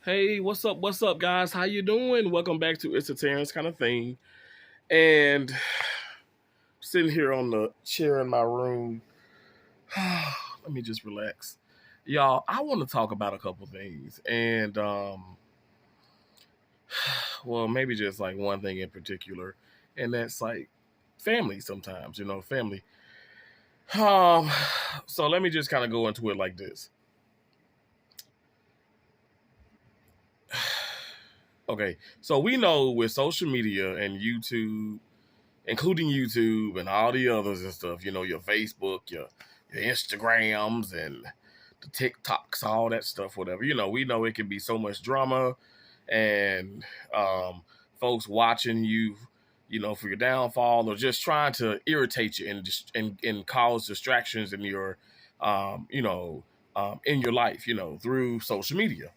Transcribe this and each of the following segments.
Hey, what's up, guys? How you doing? Welcome back to It's a Terrance kind of thing. And sitting here on the chair in my room, let me just relax, y'all. I want to talk about a couple things, and well, maybe just like one thing in particular, and that's like family. Sometimes, family. Um, so let me just kind of go into it like this. Okay, so we know with social media and YouTube, including YouTube and all the others and stuff, your Facebook, your Instagrams and the TikToks, all that stuff, whatever. We know it can be so much drama and folks watching you, for your downfall or just trying to irritate you and and cause distractions in your, in your life, through social media.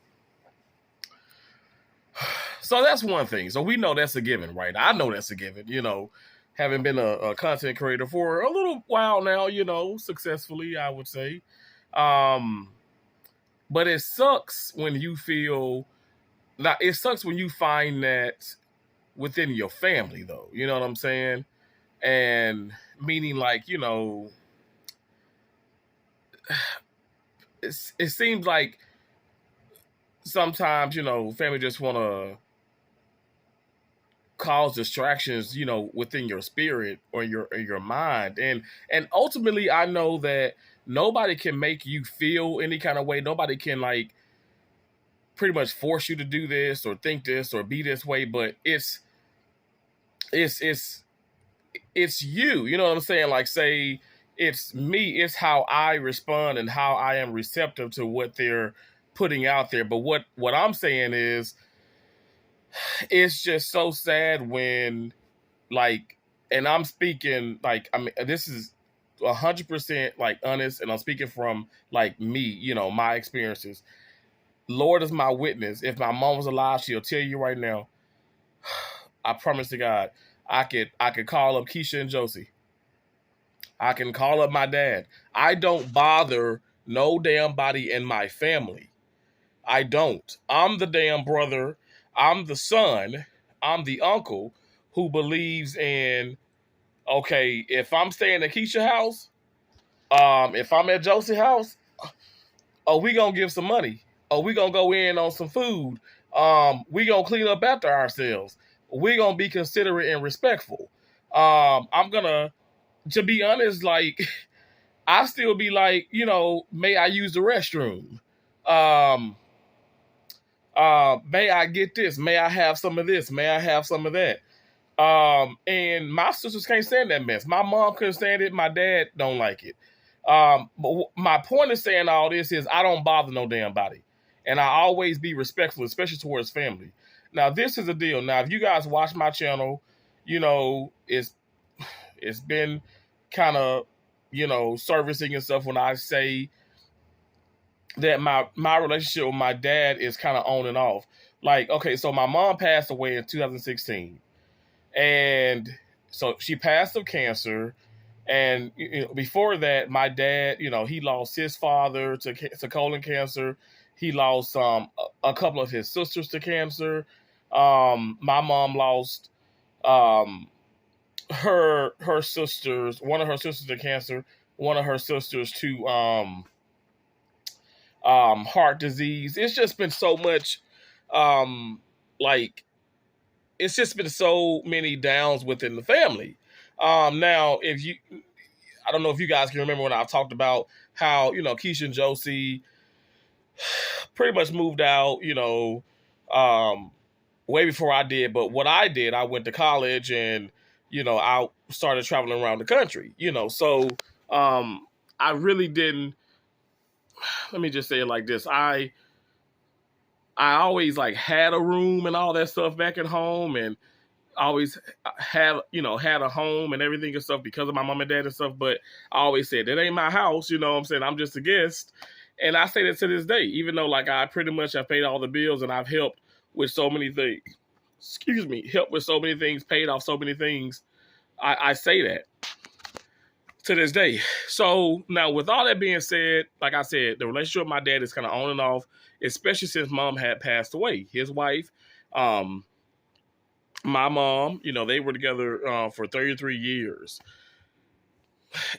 So that's one thing. So we know that's a given, right? I know that's a given, having been a content creator for a little while now, successfully, I would say. Um, but it sucks when you feel, now it sucks when you find that within your family, though. You know what I'm saying? And meaning like, it seems like sometimes, family just want to cause distractions, within your spirit or your mind. And ultimately I know that nobody can make you feel any kind of way. Nobody can like pretty much force you to do this or think this or be this way, but it's it's it's you. You know what I'm saying? Like say it's me, it's how I respond and how I am receptive to what they're putting out there. But what I'm saying is it's just so sad when like, and I'm speaking like, I mean, this is 100% like honest, and I'm speaking from like me, my experiences. Lord is my witness. If my mom was alive, she'll tell you right now. I promise to God, I could call up Keisha and Josie. I can call up my dad. I don't bother no damn body in my family. I don't. I'm the damn brother. I'm the son. I'm the uncle who believes in, okay, if I'm staying at Keisha house, if I'm at Josie house, oh, we gonna give some money. Oh, we gonna go in on some food. We gonna clean up after ourselves. We gonna be considerate and respectful. I'm gonna, to be honest, like I still be like, may I use the restroom? Um, may I get this? May I have some of this? May I have some of that? And my sisters can't stand that mess. My mom couldn't stand it. My dad don't like it. But my point of saying all this is I don't bother no damn body. And I always be respectful, especially towards family. Now, this is a deal. Now, if you guys watch my channel, it's been kind of, servicing and stuff when I say that my relationship with my dad is kind of on and off. Like, okay, so my mom passed away in 2016. And so she passed of cancer. And before that, my dad, he lost his father to colon cancer. He lost a couple of his sisters to cancer. My mom lost her sisters, one of her sisters to cancer, one of her sisters to heart disease. It's just been so much, like it's just been so many downs within the family. Now, I don't know if you guys can remember when I talked about how, Keisha and Josie pretty much moved out, um, way before I did. But what I did, I went to college and, I started traveling around the country, so I really didn't, let me just say it like this. I always like had a room and all that stuff back at home, and always had a home and everything and stuff because of my mom and dad and stuff. But I always said that ain't my house. You know what I'm saying? I'm just a guest. And I say that to this day, even though like I pretty much have paid all the bills and I've helped with so many things, helped with so many things, paid off so many things. I say that to this day. So now with all that being said, like I said, the relationship with my dad is kind of on and off. especially since mom had passed away. His wife, um, my mom, they were together for 33 years.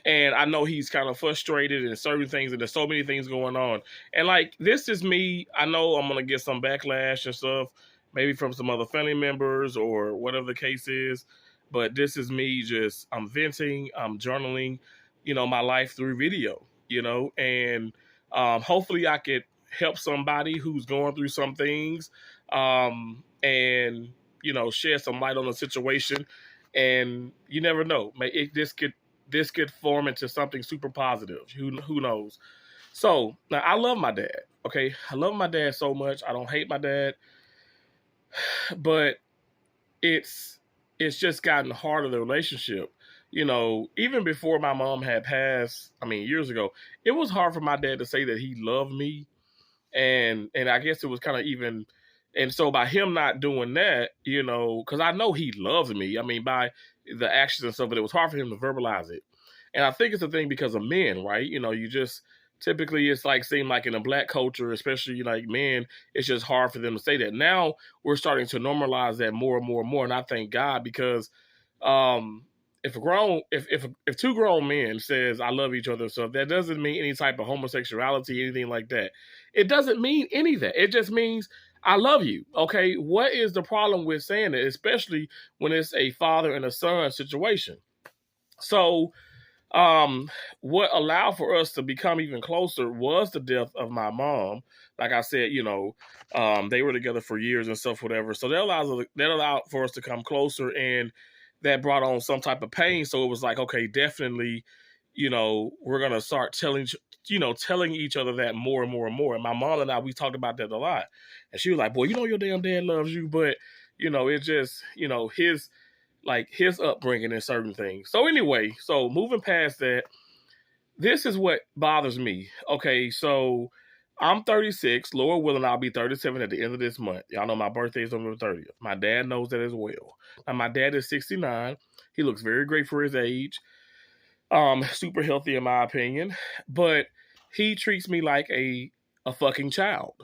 And I know he's kind of frustrated and certain things, and there's so many things going on. And like, this is me. I know I'm gonna get some backlash and stuff, maybe from some other family members or whatever the case is. But this is me. Just I'm venting. I'm journaling, my life through video. And hopefully I could help somebody who's going through some things, and shed some light on the situation. And you never know, this could form into something super positive. Who knows? So now I love my dad. Okay, I love my dad so much. I don't hate my dad, but it's just gotten harder, the relationship. Even before my mom had passed, I mean years ago, it was hard for my dad to say that he loved me, and I guess it was kind of even. And so by him not doing that, because I know he loves me. I mean, by the actions and stuff, but it was hard for him to verbalize it. And I think it's a thing because of men, right? You just typically it's like seem like in a black culture, especially like men, it's just hard for them to say that. Now we're starting to normalize that more and more and more, and I thank God because um, if two grown men says I love each other, so that doesn't mean any type of homosexuality, anything like that. It doesn't mean any of that. It just means I love you. Okay, what is the problem with saying it, especially when it's a father and a son situation? So what allowed for us to become even closer was the death of my mom. Like I said, they were together for years and stuff, whatever. So that allowed for us to come closer, and that brought on some type of pain. So it was like, okay, definitely, we're gonna start telling each other that more and more and more. And my mom and I, we talked about that a lot. And she was like, "Boy, your damn dad loves you," but it's just his upbringing and certain things. So anyway, so moving past that, this is what bothers me. Okay, so I'm 36. Lord willing, I'll be 37 at the end of this month. Y'all know my birthday is November 30th. My dad knows that as well. Now, my dad is 69. He looks very great for his age. Super healthy in my opinion. But he treats me like a fucking child.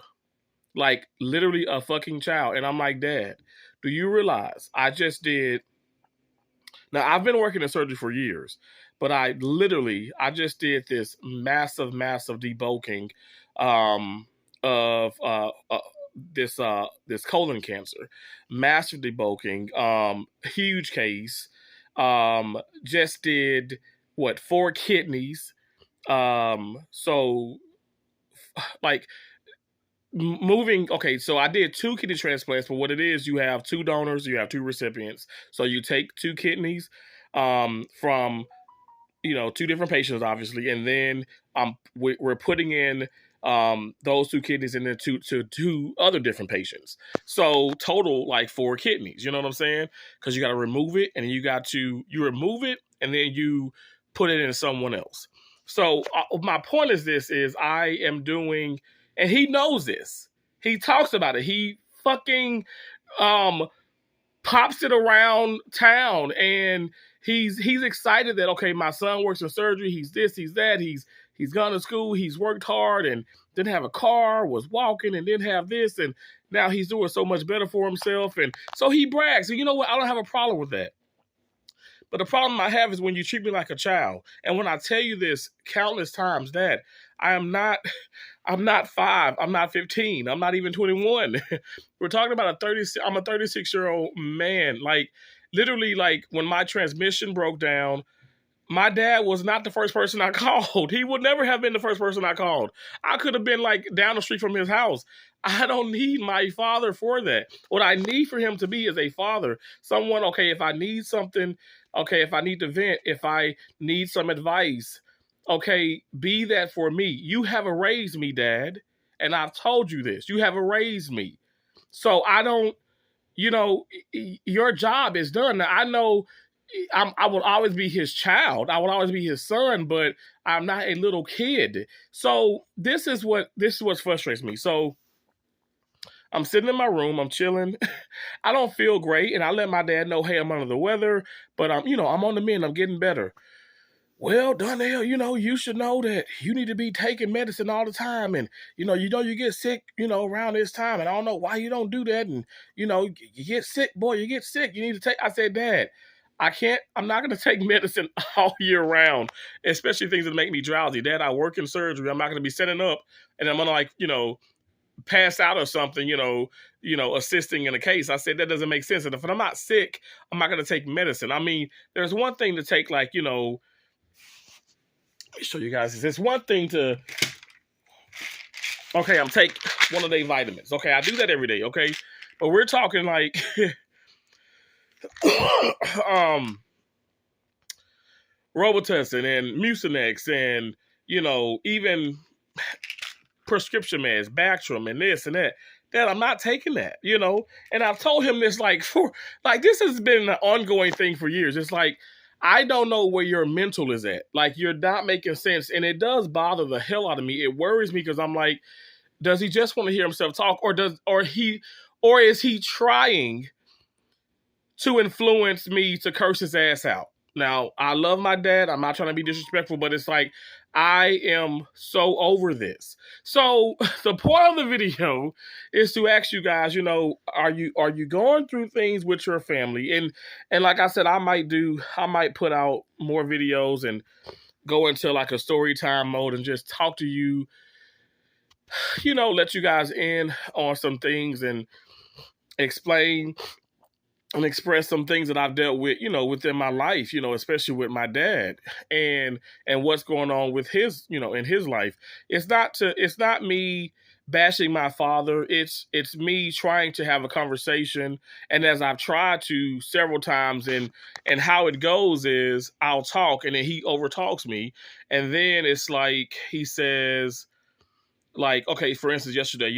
Like literally a fucking child. And I'm like, Dad, do you realize I just did. Now, I've been working in surgery for years, but I just did this massive, massive debulking of this colon cancer, massive debulking, huge case. Just did what, 4 kidneys. So like moving, okay, so I did 2 kidney transplants, but what it is, you have 2 donors, you have 2 recipients. So you take 2 kidneys from 2 different patients, obviously, and then we're putting in those 2 kidneys and then to 2 other different patients. So total like 4 kidneys. You know what I'm saying? Because you got to remove it, and then you remove it, and then you put it in someone else. So my point is I am doing, and he knows this. He talks about it. He fucking um pops it around town, and he's excited that, okay, my son works in surgery, he's this, he's that, he's gone to school, he's worked hard and didn't have a car, was walking and didn't have this, and now he's doing so much better for himself. And so he brags, and you know what, I don't have a problem with that. But the problem I have is when you treat me like a child. And when I tell you this countless times, that I'm not 5, I'm not 15, I'm not even 21. We're talking about I'm a 36-year-old man. Like literally, like when my transmission broke down, my dad was not the first person I called. He would never have been the first person I called. I could have been like down the street from his house. I don't need my father for that. What I need for him to be is a father. Someone, okay, if I need something, okay, if I need to vent, if I need some advice, okay, be that for me. You have raised me, Dad. And I've told you this. You have raised me. So I don't, your job is done. Now, I know I will always be his child. I will always be his son, but I'm not a little kid. So this is what frustrates me. So I'm sitting in my room, I'm chilling. I don't feel great, and I let my dad know, hey, I'm under the weather, but I'm on the mend. I'm getting better. well, Donnell, you should know that you need to be taking medicine all the time. And, you get sick, around this time. And I don't know why you don't do that. And, you get sick, boy, you get sick. You need to take, I said, Dad, I'm not going to take medicine all year round, especially things that make me drowsy. Dad, I work in surgery. I'm not going to be setting up and I'm going to pass out or something, assisting in a case. I said, that doesn't make sense. And if I'm not sick, I'm not going to take medicine. I mean, there's one thing to take, let me show you guys this. It's one thing to, okay, I'm take one of their vitamins. Okay, I do that every day, okay? But we're talking like, Robitussin and Mucinex and, even prescription meds, Bactrim and this and that. Dad, I'm not taking that, And I've told him this this has been an ongoing thing for years. It's like, I don't know where your mental is at. Like, you're not making sense. And it does bother the hell out of me. It worries me because I'm like, does he just want to hear himself talk, or is he trying to influence me to curse his ass out? Now, I love my dad. I'm not trying to be disrespectful, but it's like, I am so over this. So the point of the video is to ask you guys, are you going through things with your family? And like I said, I might put out more videos and go into like a story time mode and just talk to you, let you guys in on some things and explain and express some things that I've dealt with, within my life, especially with my dad and what's going on with his, in his life. It's not me bashing my father. It's me trying to have a conversation. And as I've tried to several times, and how it goes is I'll talk and then he overtalks me. And then it's like, he says, like, okay, for instance, yesterday,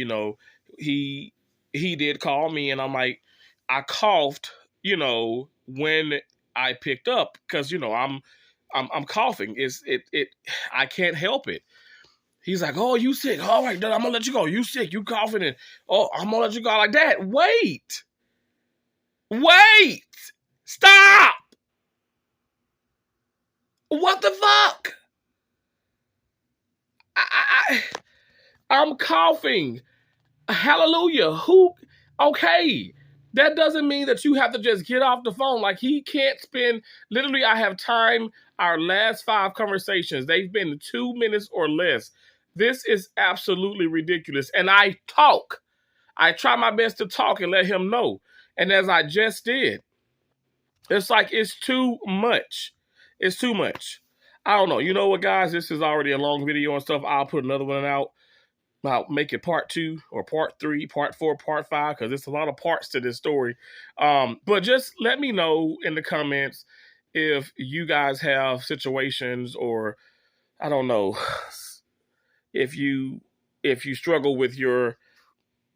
he did call me and I'm like, I coughed, when I picked up because, I'm coughing. I can't help it. He's like, oh, you sick. All right, then I'm gonna let you go. You sick, you coughing, and I'm gonna let you go. Like that. Wait. Stop. What the fuck? I'm coughing. Hallelujah. Okay. That doesn't mean that you have to just get off the phone. Like, he can't spend, literally, I have time, our last 5 conversations, they've been 2 minutes or less. This is absolutely ridiculous. And I talk. I try my best to talk and let him know. And as I just did, it's like, it's too much. It's too much. I don't know. You know what, guys? This is already a long video and stuff. I'll put another one out. I'll make it part 2 or part 3, part 4, part 5, because there's a lot of parts to this story. But just let me know in the comments if you guys have situations, or I don't know, if you struggle with your,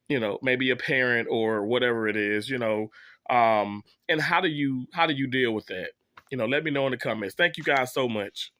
maybe a parent or whatever it is, and how do you deal with that? Let me know in the comments. Thank you guys so much.